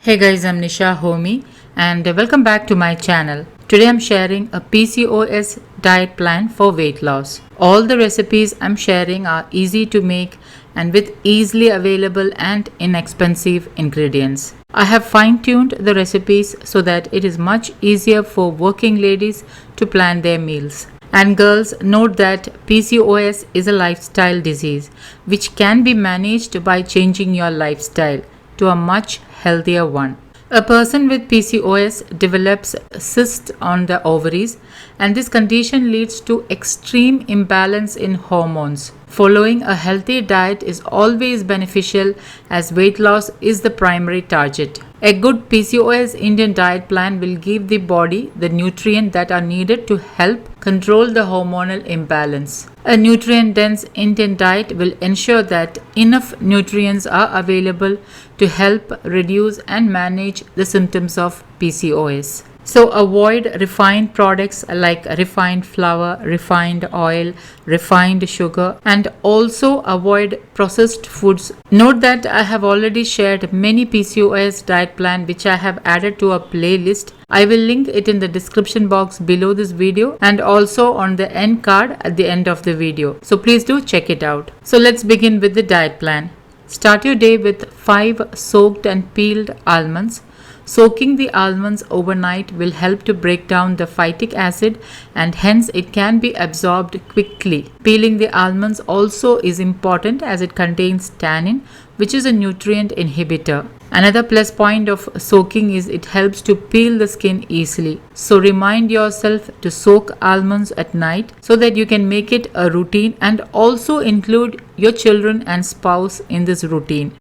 Hey guys, I'm Nisa Homey and welcome back to my channel. Today I'm sharing a PCOS diet plan for weight loss. All the recipes I'm sharing are easy to make and with easily available and inexpensive ingredients. I have fine-tuned the recipes so that it is much easier for working ladies to plan their meals. And girls, note that PCOS is a lifestyle disease which can be managed by changing your lifestyle to a much healthier one. A person with PCOS develops cysts on the ovaries, and this condition leads to extreme imbalance in hormones. Following a healthy diet is always beneficial as weight loss is the primary target. A good PCOS Indian diet plan will give the body the nutrients that are needed to help control the hormonal imbalance. A nutrient-dense Indian diet will ensure that enough nutrients are available to help reduce and manage the symptoms of PCOS. So avoid refined products like refined flour, refined oil, refined sugar, and also avoid processed foods. Note that I have already shared many PCOS diet plan which I have added to a playlist. I will link it in the description box below this video and also on the end card at the end of the video. So please do check it out. So let's begin with the diet plan. Start your day with 5 soaked and peeled almonds. Soaking the almonds overnight will help to break down the phytic acid and hence it can be absorbed quickly. Peeling the almonds also is important as it contains tannin, which is a nutrient inhibitor. Another plus point of soaking is it helps to peel the skin easily. So remind yourself to soak almonds at night so that you can make it a routine and also include your children and spouse in this routine.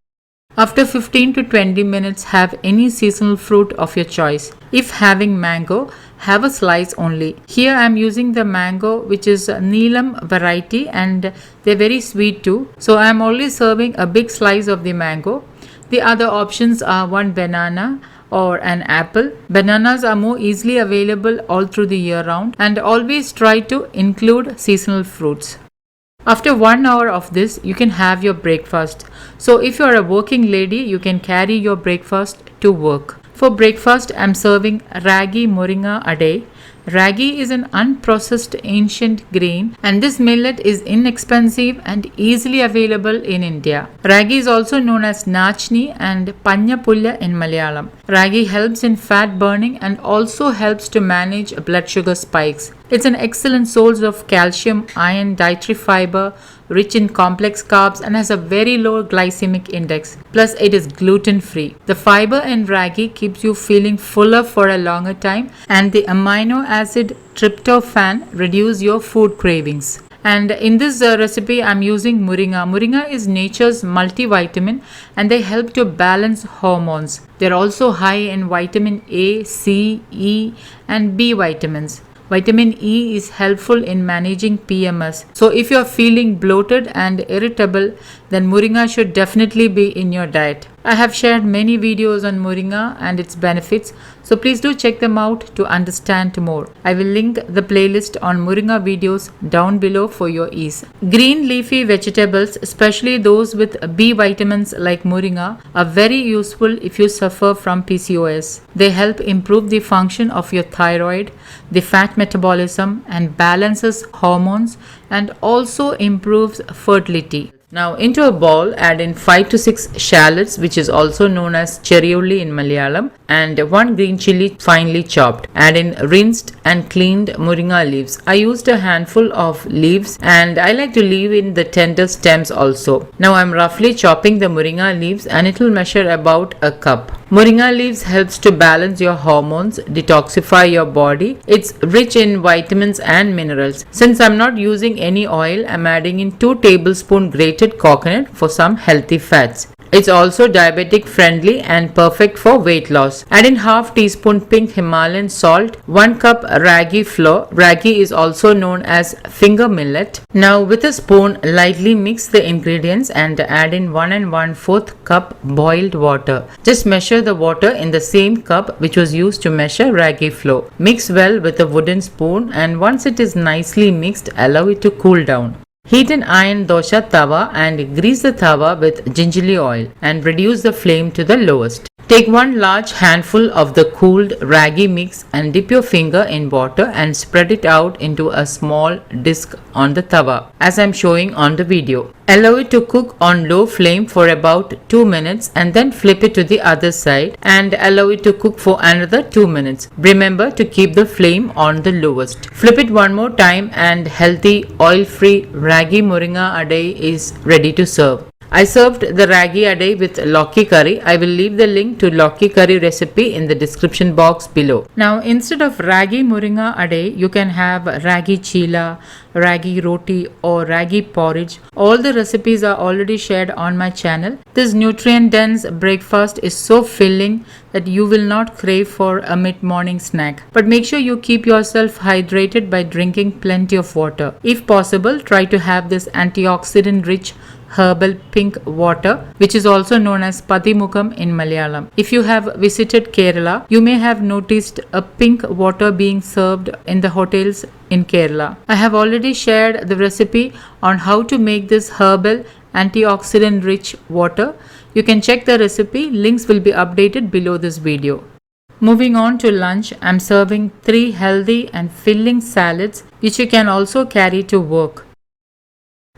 After 15 to 20 minutes, have any seasonal fruit of your choice. If having mango, have a slice only. Here I am using the mango which is Neelam variety and they're very sweet too. So I am only serving a big slice of the mango. The other options are one banana or an apple. Bananas are more easily available all through the year round and always try to include seasonal fruits. After 1 hour of this, you can have your breakfast. So if you are a working lady, you can carry your breakfast to work. For breakfast, I am serving ragi moringa a day. Ragi is an unprocessed ancient grain and this millet is inexpensive and easily available in India. Ragi is also known as nachni and panyapulla in Malayalam. Ragi helps in fat burning and also helps to manage blood sugar spikes. It's an excellent source of calcium, iron, dietary fiber, rich in complex carbs and has a very low glycemic index. Plus it is gluten free. The fiber in ragi keeps you feeling fuller for a longer time and the amino acid tryptophan reduce your food cravings. And in this recipe I'm using moringa. Moringa is nature's multivitamin and they help to balance hormones. They're also high in vitamin A, C, E and B vitamins. Vitamin E is helpful in managing PMS. So if you are feeling bloated and irritable, then moringa should definitely be in your diet. I have shared many videos on moringa and its benefits, so please do check them out to understand more. I will link the playlist on moringa videos down below for your ease. Green leafy vegetables, especially those with B vitamins like moringa, are very useful if you suffer from PCOS. They help improve the function of your thyroid, the fat metabolism and balances hormones and also improves fertility. Now into a bowl add in 5 to 6 shallots which is also known as cherryulli in Malayalam and 1 green chilli finely chopped. Add in rinsed and cleaned moringa leaves. I used a handful of leaves and I like to leave in the tender stems also. Now I'm roughly chopping the moringa leaves and it will measure about a cup. Moringa leaves helps to balance your hormones, detoxify your body. It's rich in vitamins and minerals. Since I'm not using any oil, I'm adding in 2 tablespoons grated coconut for some healthy fats. It's also diabetic friendly and perfect for weight loss. Add in half teaspoon pink Himalayan salt, 1 cup ragi flour. Ragi is also known as finger millet. Now with a spoon lightly mix the ingredients and add in 1 1/4 cup boiled water. Just measure the water in the same cup which was used to measure ragi flour. Mix well with a wooden spoon and once it is nicely mixed, allow it to cool down. Heat an iron dosha tawa and grease the tawa with gingerly oil and reduce the flame to the lowest. Take one large handful of the cooled ragi mix and dip your finger in water and spread it out into a small disc on the tawa, as I am showing on the video. Allow it to cook on low flame for about 2 minutes and then flip it to the other side and allow it to cook for another 2 minutes. Remember to keep the flame on the lowest. Flip it one more time and healthy oil-free ragi moringa adai is ready to serve. I served the ragi adai with lauki curry. I will leave the link to lauki curry recipe in the description box below. Now instead of ragi moringa adai, you can have ragi chila, ragi roti or ragi porridge. All the recipes are already shared on my channel. This nutrient dense breakfast is so filling that you will not crave for a mid-morning snack. But make sure you keep yourself hydrated by drinking plenty of water. If possible, try to have this antioxidant rich herbal pink water, which is also known as Padimukam in Malayalam. If you have visited Kerala, you may have noticed a pink water being served in the hotels in Kerala. I have already shared the recipe on how to make this herbal antioxidant rich water. You can check the recipe, links will be updated below this video. Moving on to lunch, I'm serving 3 healthy and filling salads which you can also carry to work.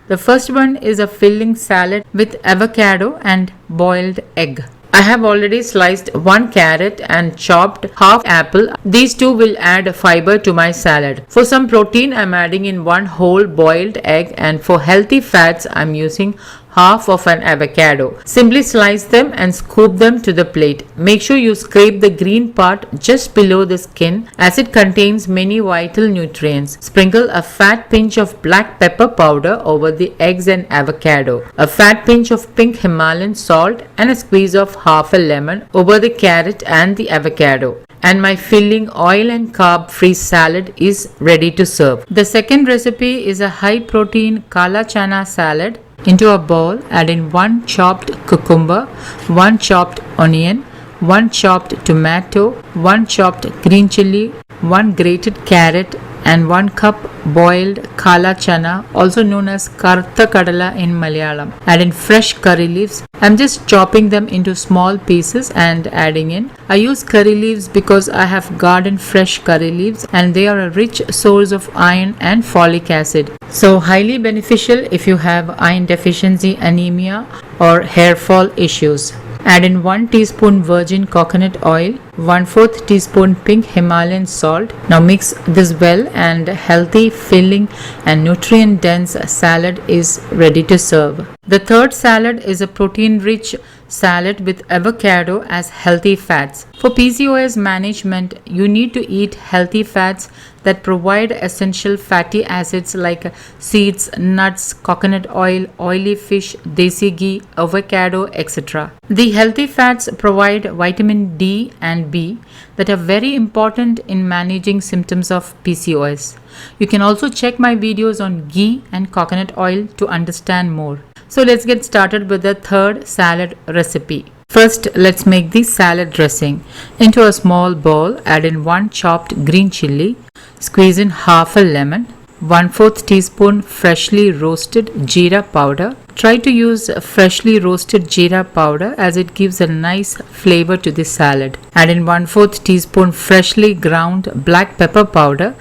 The first one is a filling salad with avocado and boiled egg. I have already sliced 1 carrot and chopped half apple. These two will add fiber to my salad. For some protein, I'm adding in 1 whole boiled egg, and for healthy fats, I'm using half of an avocado. Simply slice them and scoop them to the plate. Make sure you scrape the green part just below the skin as it contains many vital nutrients. Sprinkle a fat pinch of black pepper powder over the eggs and avocado, a fat pinch of pink Himalayan salt and a squeeze of half a lemon over the carrot and the avocado. And my filling oil and carb free salad is ready to serve. The second recipe is a high protein kala chana salad. Into a bowl, add in 1 chopped cucumber, 1 chopped onion, 1 chopped tomato, 1 chopped green chili, 1 grated carrot and 1 cup boiled kala chana, also known as kartha kadala in Malayalam. Add in fresh curry leaves. I'm just chopping them into small pieces and adding in. I use curry leaves because I have garden fresh curry leaves and they are a rich source of iron and folic acid. So highly beneficial if you have iron deficiency, anemia or hair fall issues. Add in 1 teaspoon virgin coconut oil, 1/4 teaspoon pink Himalayan salt. Now mix this well and healthy, filling and nutrient dense salad is ready to serve. The third salad is a protein rich salad with avocado as healthy fats. For PCOS management, you need to eat healthy fats that provide essential fatty acids like seeds, nuts, coconut oil, oily fish, desi ghee, avocado, etc. The healthy fats provide vitamin D and B that are very important in managing symptoms of PCOS. You can also check my videos on ghee and coconut oil to understand more. So let's get started with the third salad recipe. First, let's make the salad dressing. Into a small bowl, add in 1 chopped green chili, squeeze in half a lemon, 1/4 teaspoon freshly roasted jeera powder. Try to use freshly roasted jeera powder as it gives a nice flavor to the salad. Add in 1/4 teaspoon freshly ground black pepper powder.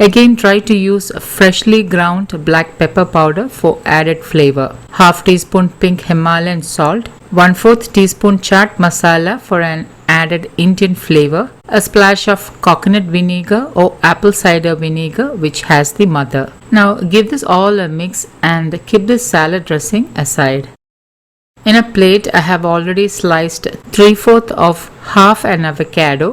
Again, try to use freshly ground black pepper powder for added flavor. Half teaspoon pink Himalayan salt. 1/4 teaspoon chaat masala for an added Indian flavor. A splash of coconut vinegar or apple cider vinegar which has the mother. Now give this all a mix and keep this salad dressing aside. In a plate, I have already sliced 3/4 of half an avocado.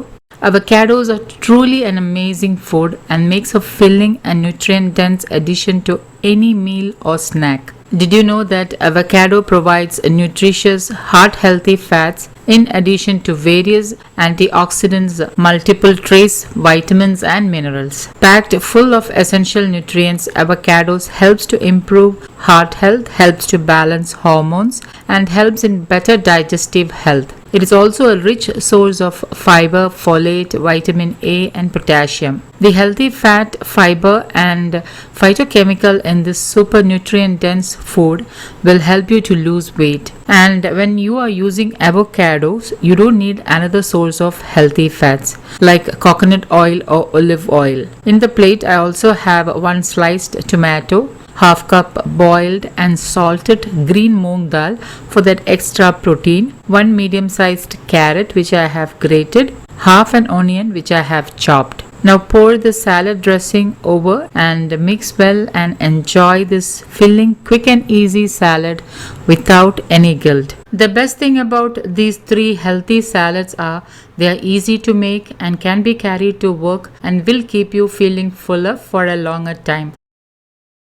Avocados are truly an amazing food and makes a filling and nutrient dense addition to any meal or snack. Did you know that avocado provides nutritious, heart-healthy fats in addition to various antioxidants, multiple trace vitamins and minerals? Packed full of essential nutrients, avocados helps to improve heart health, helps to balance hormones and helps in better digestive health. It is also a rich source of fiber, folate, vitamin A, and potassium. The healthy fat, fiber, and phytochemical in this super nutrient dense food will help you to lose weight. And when you are using avocados, you don't need another source of healthy fats like coconut oil or olive oil. In the plate, I also have one sliced tomato, half cup boiled and salted green moong dal for that extra protein, one medium sized carrot which I have grated, half an onion which I have chopped. Now pour the salad dressing over and mix well and enjoy this filling, quick and easy salad without any guilt. The best thing about these three healthy salads are they are easy to make and can be carried to work and will keep you feeling fuller for a longer time.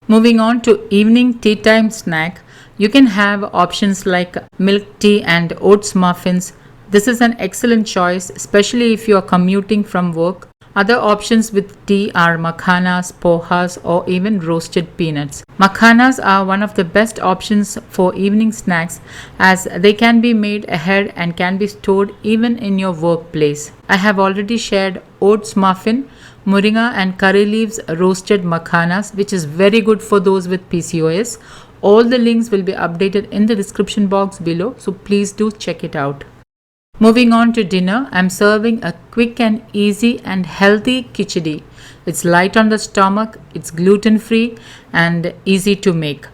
Moving on to evening tea time snack, you can have options like milk tea and oats muffins. This is an excellent choice, especially if you are commuting from work. Other options with tea are makhanas, pohas, or even roasted peanuts. Makhanas are one of the best options for evening snacks as they can be made ahead and can be stored even in your workplace. I have already shared oats muffin, moringa and curry leaves roasted makhanas, which is very good for those with PCOS. All the links will be updated in the description box below, so please do check it out. Moving on to dinner, I'm serving a quick and easy and healthy khichdi. It's light on the stomach, it's gluten free and easy to make.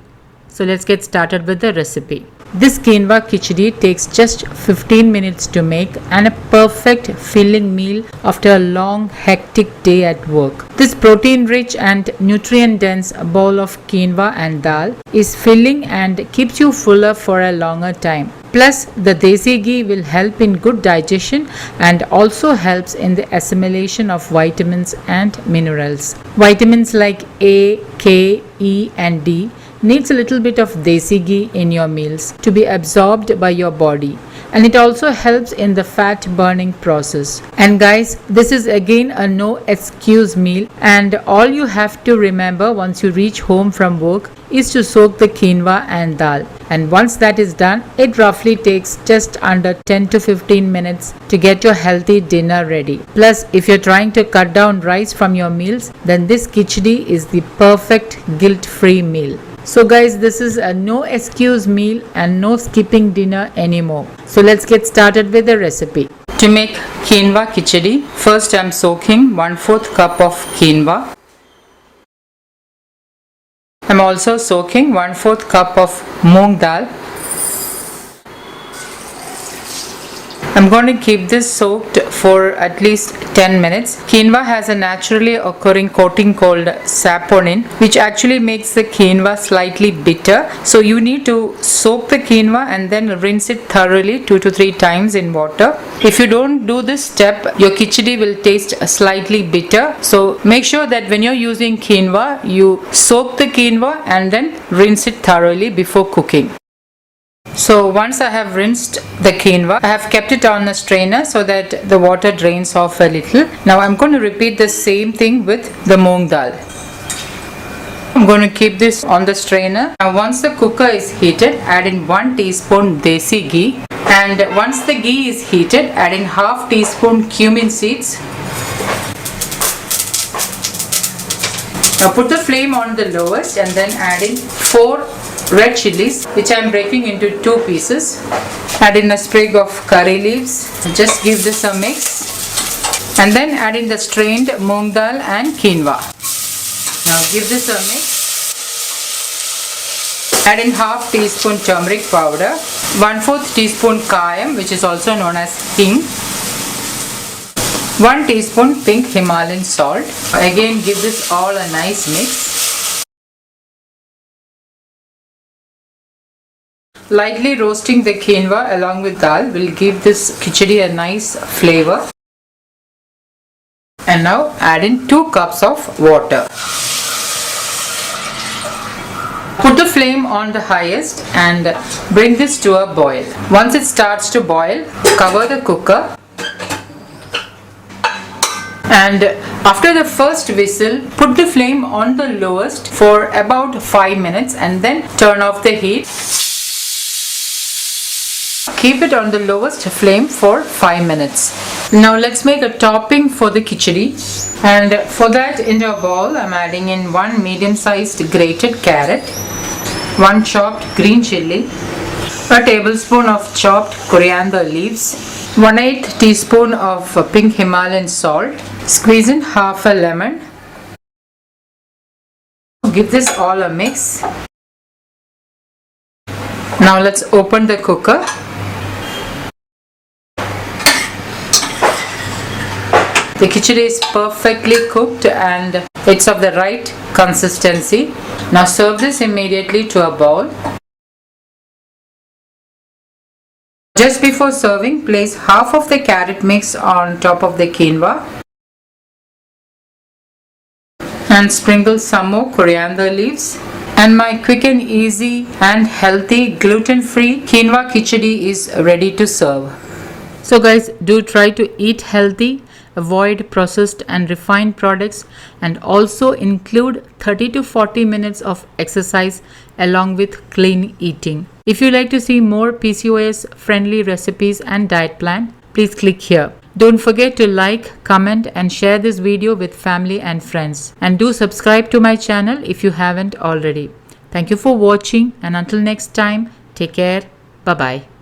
So let's get started with the recipe. This quinoa khichdi takes just 15 minutes to make and a perfect filling meal after a long hectic day at work. This protein rich and nutrient dense bowl of quinoa and dal is filling and keeps you fuller for a longer time. Plus, the desi ghee will help in good digestion and also helps in the assimilation of vitamins and minerals. Vitamins like A, K, E and D needs a little bit of desi ghee in your meals to be absorbed by your body, and it also helps in the fat burning process. And guys, this is again a no excuse meal, and all you have to remember once you reach home from work is to soak the quinoa and dal, and once that is done, it roughly takes just under 10 to 15 minutes to get your healthy dinner ready. Plus, if you're trying to cut down rice from your meals, then this khichdi is the perfect guilt-free meal. So guys, this is a no excuse meal and no skipping dinner anymore. So let's get started with the recipe. To make quinoa khichdi, first I'm soaking 1/4 cup of quinoa. I'm also soaking 1/4 cup of moong dal. I'm going to keep this soaked for at least 10 minutes. Quinoa has a naturally occurring coating called saponin, which actually makes the quinoa slightly bitter. So you need to soak the quinoa and then rinse it thoroughly 2 to 3 times in water. If you don't do this step, your khichdi will taste slightly bitter. So make sure that when you're using quinoa, you soak the quinoa and then rinse it thoroughly before cooking. So once I have rinsed the quinoa, I have kept it on a strainer so that the water drains off a little. Now I'm going to repeat the same thing with the moong dal. I'm going to keep this on the strainer. Now once the cooker is heated, add in 1 teaspoon desi ghee, and once the ghee is heated, add in half teaspoon cumin seeds. Now put the flame on the lowest and then add in 4 red chilies, which I am breaking into 2 pieces. Add in a sprig of curry leaves. Just give this a mix. And then add in the strained moong dal and quinoa. Now give this a mix. Add in half teaspoon turmeric powder, 1/4 teaspoon cayenne, which is also known as hing, 1 teaspoon pink Himalayan salt. Again, give this all a nice mix. Lightly roasting the quinoa along with dal will give this khichdi a nice flavor. And now add in 2 cups of water. Put the flame on the highest and bring this to a boil. Once it starts to boil, cover the cooker. And after the first whistle, put the flame on the lowest for about 5 minutes and then turn off the heat. keep it on the lowest flame for 5 minutes. Now let's make a topping for the khichdi, and for that, into a bowl I'm adding in 1 medium-sized grated carrot, 1 chopped green chilli, a tablespoon of chopped coriander leaves, 1/8 teaspoon of pink Himalayan salt, squeeze in half a lemon. Give this all a mix. Now let's open the cooker. The khichdi is perfectly cooked and it's of the right consistency. Now serve this immediately to a bowl. Just before serving, place half of the carrot mix on top of the quinoa and sprinkle some more coriander leaves. And my quick and easy and healthy gluten-free quinoa khichdi is ready to serve. So guys, do try to eat healthy, avoid processed and refined products, and also include 30 to 40 minutes of exercise along with clean eating. If you like to see more PCOS friendly recipes and diet plan, please click here. Don't forget to like, comment and share this video with family and friends. And do subscribe to my channel if you haven't already. Thank you for watching, and until next time, take care. Bye-bye.